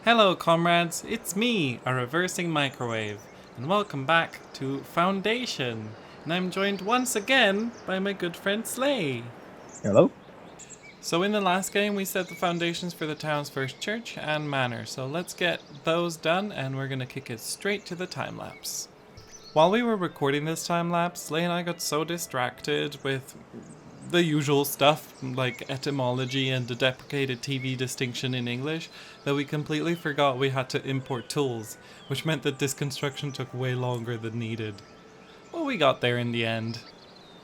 Hello, comrades, it's me, a reversing microwave, and welcome back to Foundation. And I'm joined once again by my good friend Slay. Hello? So, in the last game, we set the foundations for the town's first church and manor. So, let's get those done, and we're gonna kick it straight to the time lapse. While we were recording this time lapse, Slay and I got so distracted with the usual stuff like etymology and the deprecated TV distinction in English that we completely forgot we had to import tools, which meant that this construction took way longer than needed. Well, we got there in the end.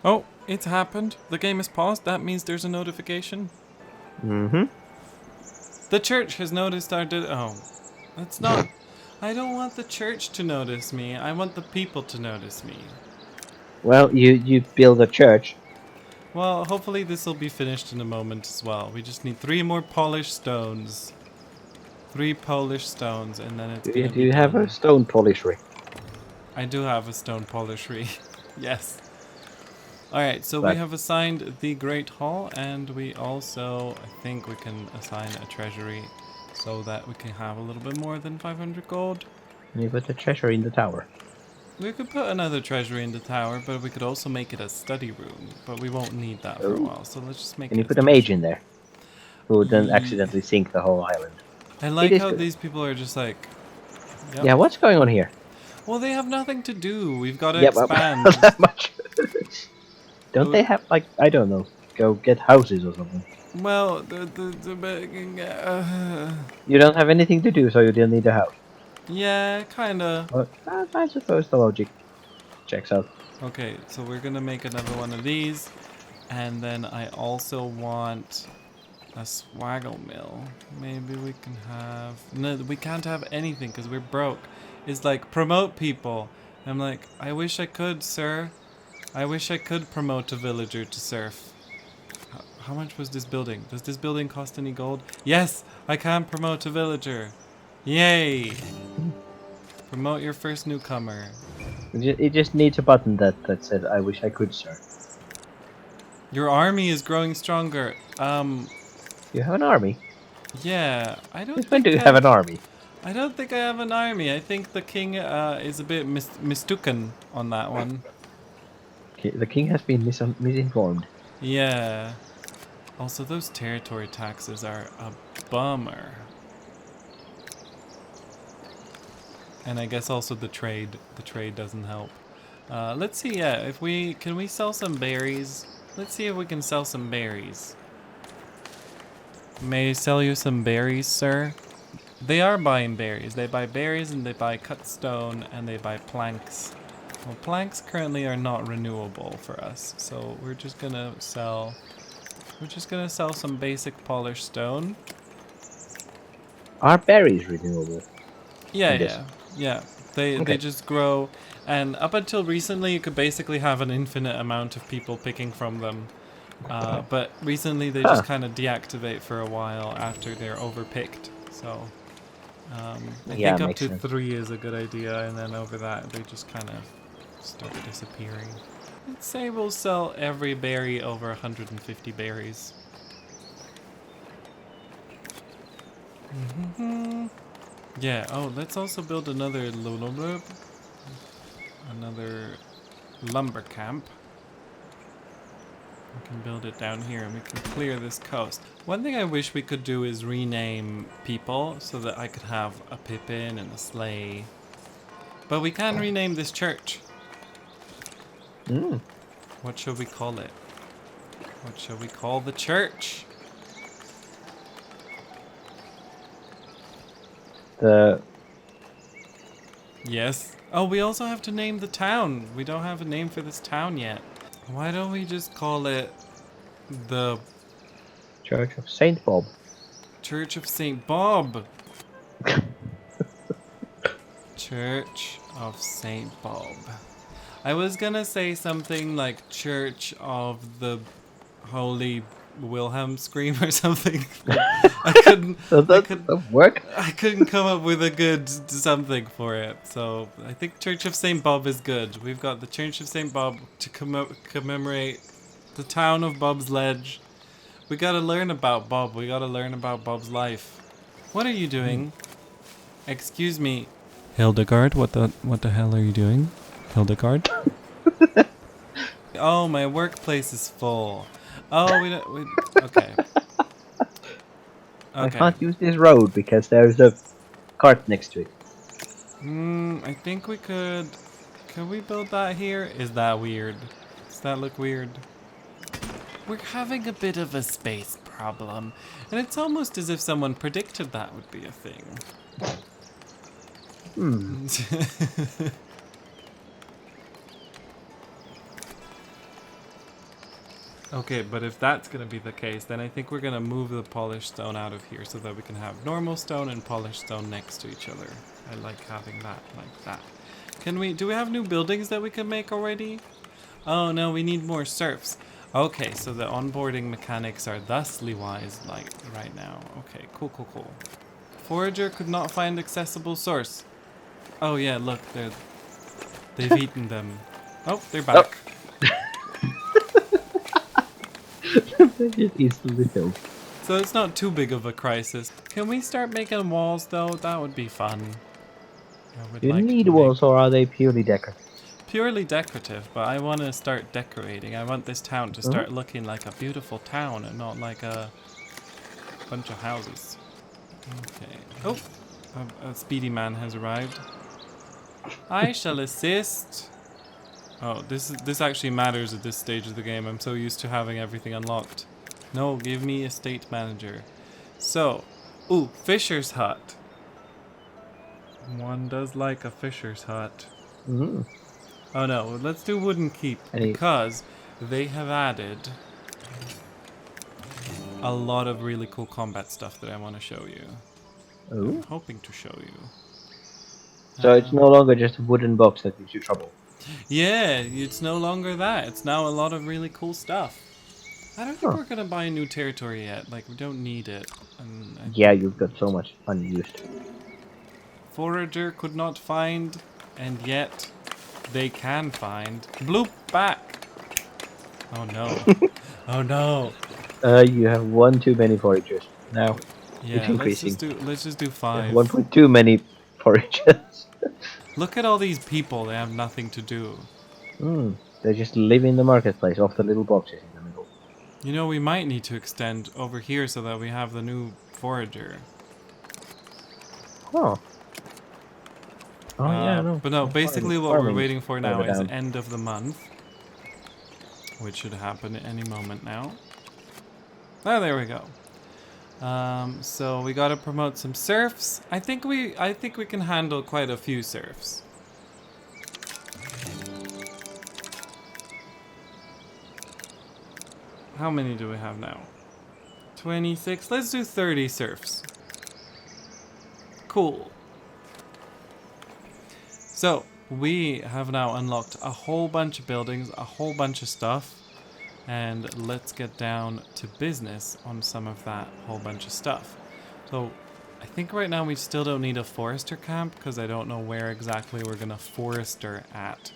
Oh, it's happened. The game is paused. That means there's a notification. Mm-hmm. The church has noticed our oh, that's not. I don't want the church to notice me. I want the people to notice me. Well, you build a church. Well, hopefully this will be finished in a moment as well. We just need 3 more polished stones. 3 polished stones, and then it's gonna Do be you have a done. stone polishery? I do have a stone polishery. Yes. Alright, so we But have assigned the Great Hall, and we also, I think we can assign a treasury so that we can have a little bit more than 500 gold. you put the treasure in the tower. We could put another treasury in the tower, but we could also make it a study room. But we won't need that for a Oh. while, so let's just make And it you a put a mage treasury. in there, who would then Ye- accidentally sink the whole island. I It like is how good. these people are just like, yep. Yeah, what's going on here? Well, they have nothing to do. We've got to Yep, well, expand. not that much. Don't Uh, they have, like, I don't know, go get houses or something? Well, You don't have anything to do, so you don't need a house. yeah, kinda. Well, I suppose the logic checks out. Okay, so we're gonna make another one of these, and then I also want a swaggle mill. Maybe we can have. No, we can't have anything because we're broke. It's like promote people. I'm like, I wish I could, sir. I wish I could promote a villager to serf. How much was this building? Does this building cost any gold? Yes, I can promote a villager. Yay! Promote your first newcomer. It just needs a button that said, I wish I could, sir. Your army is growing stronger. You have an army? Yeah, I don't Since when do think you have an army? I don't think I have an army. I think the king is a bit mistaken on that one. The king has been misinformed. Yeah. Also, those territory taxes are a bummer. And I guess also the trade. The trade doesn't help. Let's see. Yeah, if we can we sell some berries. Let's see if we can sell some berries. May I sell you some berries, sir? They are buying berries. They buy berries and they buy cut stone and they buy planks. Well, planks currently are not renewable for us, so we're just gonna sell. We're just gonna sell some basic polished stone. Are berries renewable? Yeah, in this? yeah. They Okay. just grow, and up until recently, you could basically have an infinite amount of people picking from them. But recently, they just Huh. kind of deactivate for a while after they're overpicked. So I Yeah, think up makes to sense. 3 is a good idea, and then over that, they just kind of start disappearing. Let's say we'll sell every berry over 150 berries. Yeah, oh, let's also build another another lumber camp. We can build it down here and we can clear this coast. One thing I wish we could do is rename people so that I could have a Pippin and a Sleigh. But we can rename this church. Mm. What should we call it? What shall we call the church? The Yes. Oh, we also have to name the town. We don't have a name for this town yet. Why don't we just call it the Church of Saint Bob. Church of St. Bob? Church of St. Bob. I was gonna say something like Church of the Holy Wilhelm Scream or something. I couldn't. Does I that could. work? I couldn't come up with a good something for it, so I think Church of St. Bob is good. We've got the Church of St. Bob to commemorate the town of Bob's Ledge. We gotta learn about Bob. We gotta learn about Bob's life. What are you doing? Excuse me, Hildegard. What the hell are you doing, Hildegard? Oh, my workplace is full. Oh, we don't. Okay. I Okay. can't use this road because there's a cart next to it. I think we could. Can we build that here? Is that weird? Does that look weird? We're having a bit of a space problem, and it's almost as if someone predicted that would be a thing. Okay, but if that's going to be the case, then I think we're going to move the polished stone out of here so that we can have normal stone and polished stone next to each other. I like having that like that. Do we have new buildings that we can make already? Oh no, we need more serfs. Okay, so the onboarding mechanics are thusly wise like right now. Okay, cool. Forager could not find accessible source. Oh yeah, look, they've eaten them. Oh, they're back. It easily filled. So it's not too big of a crisis. Can we start making walls though? That would be fun. Do you need walls or are they purely decorative? Purely decorative, but I want to start decorating. I want this town to start looking like a beautiful town and not like a bunch of houses. Okay. Oh, a speedy man has arrived. I shall assist. Oh, this actually matters at this stage of the game. I'm so used to having everything unlocked. No, give me estate manager. So, ooh, fisher's hut. One does like a fisher's hut. Oh no, let's do wooden keep because they have added a lot of really cool combat stuff that I want to show you. I'm hoping to show you. So it's no longer just a wooden box that gives you trouble. Yeah, it's no longer that. It's now a lot of really cool stuff. I don't think we're gonna buy a new territory yet. Like, we don't need it. Yeah, you've got so much unused. Forager could not find, and yet they can find. Bloop back. Oh no. Oh no. You have one too many foragers now. Yeah, it's increasing. Let's just do 5. 1.2 many foragers. Look at all these people. They have nothing to do. They just live in the marketplace off the little boxes in the middle. You know, we might need to extend over here so that we have the new forager. Oh. Oh yeah, no. But no, basically what we're waiting for now is down. end of the month, which should happen at any moment now. Oh, there we go. So we gotta promote some serfs. I think we can handle quite a few serfs. How many do we have now? 26. Let's do 30 serfs. Cool. So we have now unlocked a whole bunch of buildings, a whole bunch of stuff. And let's get down to business on some of that whole bunch of stuff. So I think right now we still don't need a forester camp because I don't know where exactly we're going to forester at.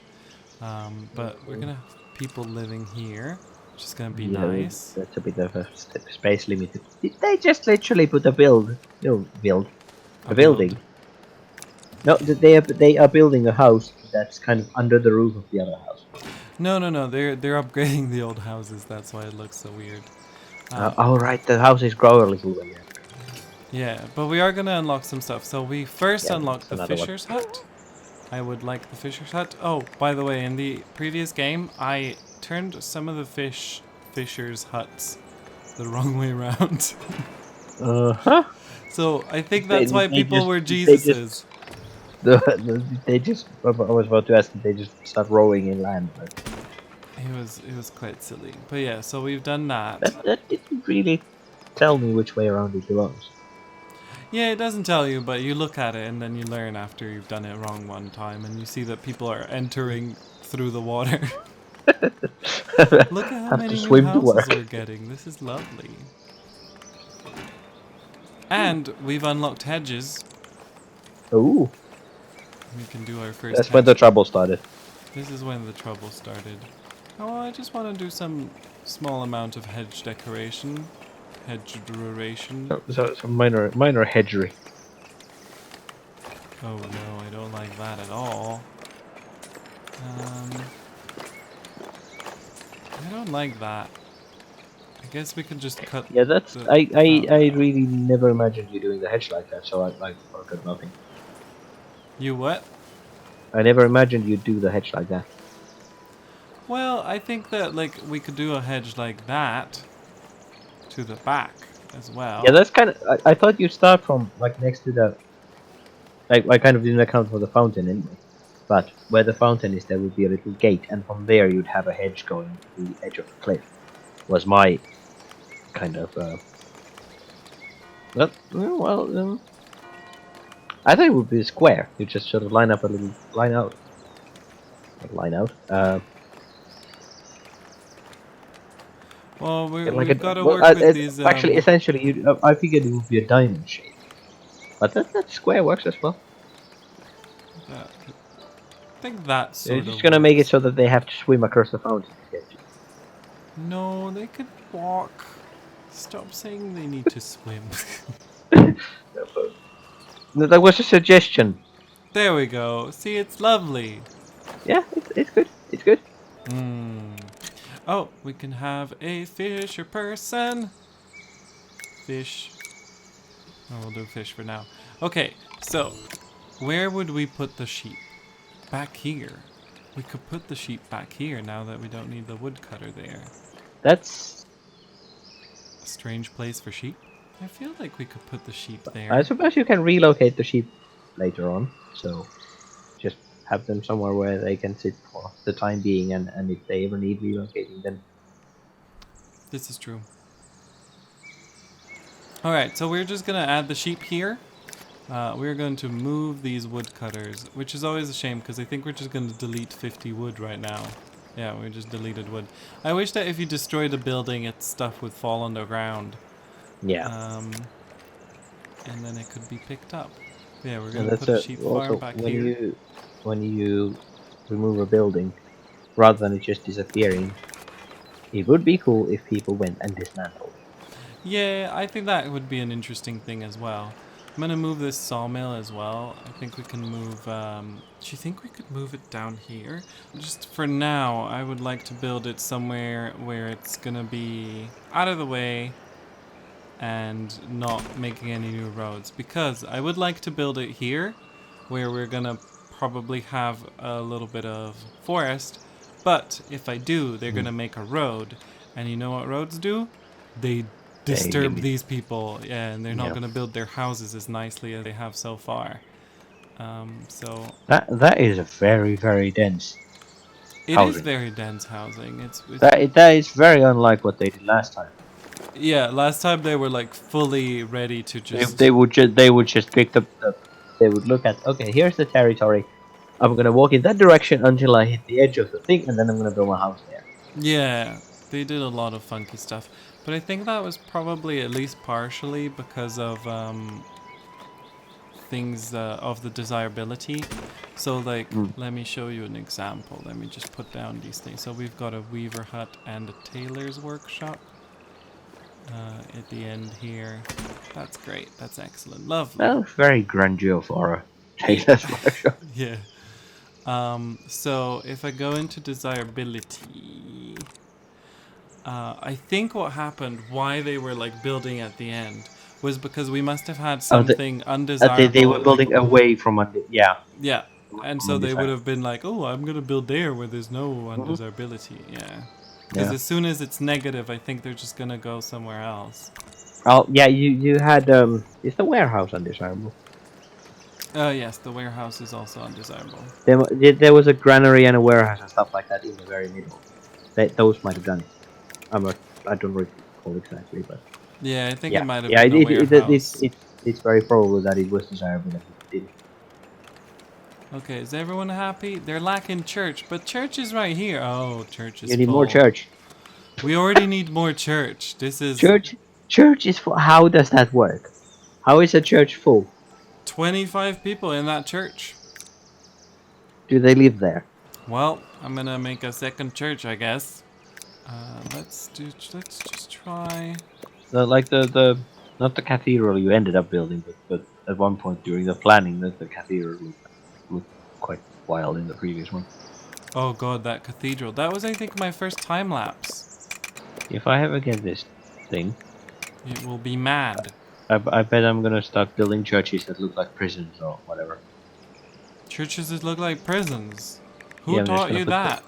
But we're going to have people living here, which is going to be nice. That's a bit of a space limited. Did they just literally put a building? No, they are building a house that's kind of under the roof of the other house. No. They're upgrading the old houses. That's why it looks so weird. Oh right, the houses grow a little bit. Yeah, but we are gonna unlock some stuff. So we first unlocked the fisher's hut. I would like the fisher's hut. Oh, by the way, in the previous game, I turned some of the fisher's huts the wrong way around. So I think that's why people were Jesuses. I was about to ask if they just start rowing inland. But it was quite silly. But yeah, so we've done that. That didn't really tell me which way around it belongs. Yeah, it doesn't tell you, but you look at it and then you learn after you've done it wrong one time, and you see that people are entering through the water. Look at how many new houses we're getting. This is lovely. And we've unlocked hedges. Ooh. We can do our first. That's when the trouble started. This is when the trouble started. Oh, I just want to do some small amount of hedge decoration. Hedge duration. So minor hedgery. Oh no, I don't like that at all. I don't like that. I guess we could just cut Yeah, that's the I fountain. really never imagined you doing the hedge like that, so I forgot nothing. You what? I never imagined you'd do the hedge like that. Well, I think that like we could do a hedge like that to the back as Yeah, well. that's kind of. I thought you'd start from like next to the. Like I kind of didn't account for the fountain anyway. But where the fountain is, there would be a little gate, and from there you'd have a hedge going to the edge of the cliff. Was my kind of. I thought it would be a square. You just sort of line up a little line out, not line out. Well, Like we've a got to well, work with it's these. actually essentially, I figured it would be a diamond shape, but that square works as well. I think that They're sort just of gonna make it works. so that they have to swim across the fountain to get to you. No, they could walk. Stop saying they need to swim. No, that was a suggestion. There we go. See, it's lovely. Yeah, it's good. It's good. Hmm. Oh, we can have a fisher person. Fish. Oh, we'll do fish for now. Okay, so where would we put the sheep? Back here. We could put the sheep back here now that we don't need the woodcutter there. That's. A strange place for sheep? I feel like we could put the sheep I there. suppose you can relocate the sheep later on. So just have them somewhere where they can sit for the time being, and if they ever need relocating, then This is true. Alright, so we're just gonna add the sheep here. We're going to move these woodcutters, which is always a shame because I think we're just going to delete 50 wood right now. Yeah, we just deleted wood. I wish that if you destroyed a building, its stuff would fall underground. yeah. Um, and then it could be picked up. Yeah, we're And going to that's put a sheep farm also back here. when you remove a building, rather than it just disappearing, it would be cool if people went and dismantled it. Yeah, I think that would be an interesting thing as well. I'm gonna move this sawmill as well. I think we can move, do you think we could move it down here? Just for now, I would like to build it somewhere where it's gonna be out of the way and not making any new roads. Because I would like to build it here, where we're gonna probably have a little bit of forest. But if I do, they're Mm. gonna make a road. And you know what roads do? They disturb They, these people, yeah, and they're not yeah. going to build their houses as nicely as they have so far. So That is a very dense it is housing. very dense housing. It's That is very unlike what they did last time. yeah. Last time they were like fully ready to just They would just pick the they would look at, okay, here's the territory. I'm gonna walk in that direction until I hit the edge of the thing, and then I'm gonna build my house there. yeah. They did a lot of funky stuff, but I think that was probably at least partially because of things of the desirability. So like, Mm. let me show you an example. Let me just put down these things. So we've got a weaver hut and a tailor's workshop at the end here. That's great. That's excellent. Lovely. Well, very grandeur for a Yeah. tailor's workshop. Yeah. So if I go into desirability, I think what happened, why they were like building at the end, was because we must have had Oh, something they undesirable. were Like, building away from yeah, yeah. And from so they would undesirable. have been like, oh, I'm going to build there where there's no Hmm. undesirability. Yeah. Because Yeah. as soon as it's negative, I think they're just going to go somewhere else. Oh yeah, you had is the warehouse undesirable? Yes, the warehouse is also undesirable. There was a granary and a warehouse and stuff like that in the very middle. Those might have done it. I don't recall exactly, but Yeah, I think it yeah, might have yeah. been a warehouse. It's very probable that it was desirable that it did. Okay, is everyone happy? They're lacking church, but church is right here. Oh, church is You need more full. church. We already need more church. This is Church is for. How does that work? How is a church full? 25 people in that church. Do they live there? Well, I'm gonna make a second church, I guess. Let's just try. Like the not the cathedral you ended up building, but at one point during the planning that the cathedral looked quite wild in the previous one. Oh god, that cathedral. That was, I think, my first time lapse. If I ever get this thing, It will be mad. I bet I'm gonna start building churches that look like prisons or whatever. Churches that look like prisons. Who Yeah, I'm just taught gonna you put that?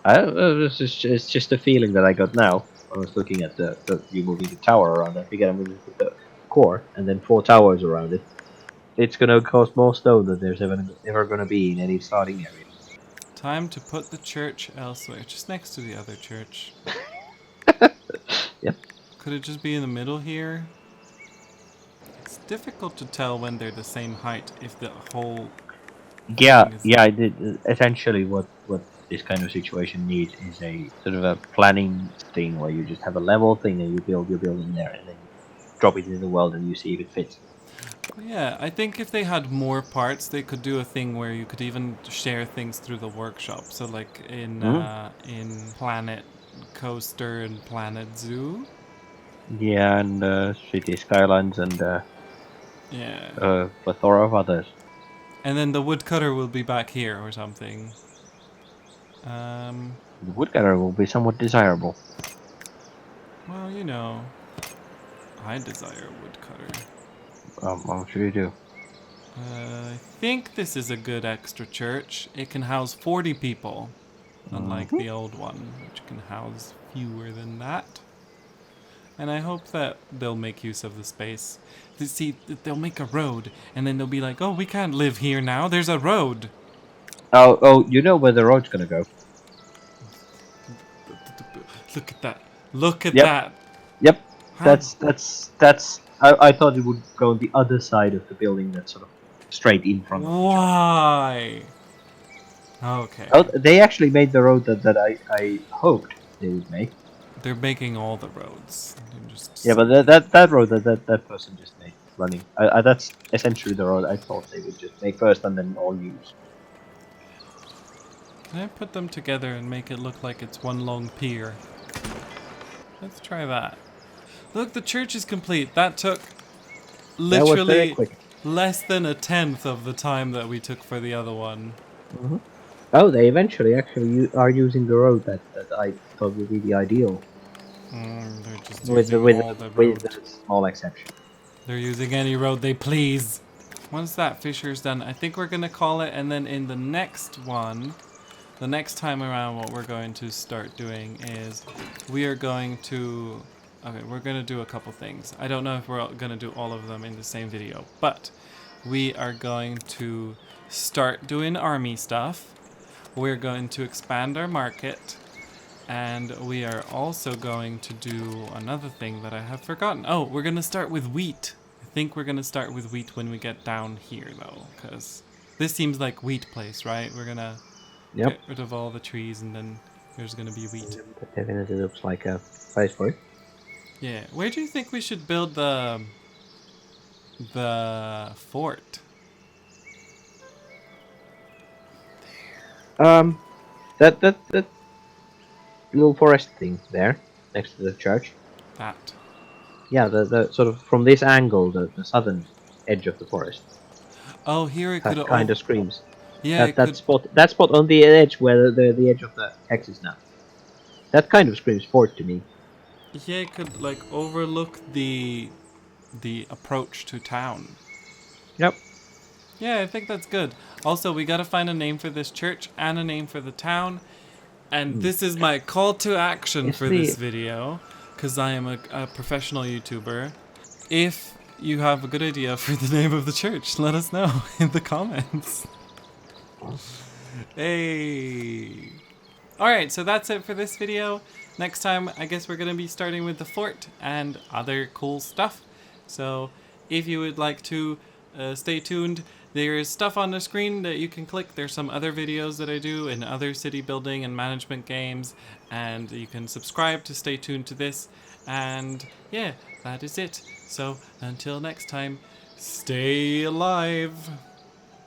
it's just a feeling that I got now. I was looking at the you moving the tower around. I figured I'm gonna put the core and then 4 towers around it. It's gonna cost more stone than there's ever gonna be in any starting area. Time to put the church elsewhere, just next to the other church. Yep. Could it just be in the middle here? It's difficult to tell when they're the same height if the whole Yeah, thing is... yeah. I did. Essentially, what this kind of situation needs is a sort of a planning thing where you just have a level thing and you build your building there and then you drop it into the world and you see if it fits. Yeah, I think if they had more parts, they could do a thing where you could even share things through the workshop. So like Hmm. in Planet Coaster and Planet Zoo. Yeah, and city skylines and Yeah. plethora of others. And then the woodcutter will be back here or something. Um, The woodcutter will be somewhat desirable. well, you know, I desire a woodcutter. I'm sure you do. I think this is a good extra church. It can house 40 people, unlike Hmm. the old one, which can house fewer than that. And I hope that they'll make use of the space. See, they'll make a road, and then they'll be like, oh, we can't live here now, there's a road. Oh, you know where the road's gonna go. Look at that. Look at Yep, that. yep. How? That's. I thought it would go on the other side of the building, that's sort of straight in front of the church. Why? Okay. Oh, they actually made the road that I hoped they would make. They're making all the roads. They're Yeah, just... but that road that person just made running. That's essentially the road I thought they would just make first and then all use. Can I put them together and make it look like it's one long pier? Let's try that. Look, the church is complete. That took That was very literally quick. less than a tenth of the time that we took for the other one. Hmm. Oh, they eventually actually are using the road that I thought would be the ideal, They're just with using all the with road. a small exception. They're using any road they please. Once that fissure's done, I think we're gonna call it, and then in the next one, the next time around, what we're going to start doing is we are going to... Okay, we're going to do a couple things. I don't know if we're going to do all of them in the same video, but we are going to start doing army stuff. We're going to expand our market. And we are also going to do another thing that I have forgotten. Oh, we're going to start with wheat. I think we're going to start with wheat when we get down here, though, because this seems like wheat place, right? We're going to Yep, get rid of all the trees, and then there's gonna be wheat. that definitely looks like a place for it. Yeah. Where do you think we should build the fort? Um, that little forest thing there next to the church. That. Yeah, the sort of from this angle, the southern edge of the forest Oh, here it could. kind Oh, of screams. yeah, it could. That spot on the edge where the edge of the hex is now. That kind of screams fort to me. Yeah, it could like overlook the approach to town. Yep. Yeah, I think that's good. Also, we gotta find a name for this church and a name for the town. And this is my call to action Is for this the video, because I am a professional YouTuber. If you have a good idea for the name of the church, let us know in the comments. Hey! Alright, so that's it for this video. Next time, I guess we're going to be starting with the fort and other cool stuff. So, if you would like to stay tuned, there's stuff on the screen that you can click. There's some other videos that I do in other city building and management games, and you can subscribe to stay tuned to this. And yeah, that is it. So, until next time, stay alive!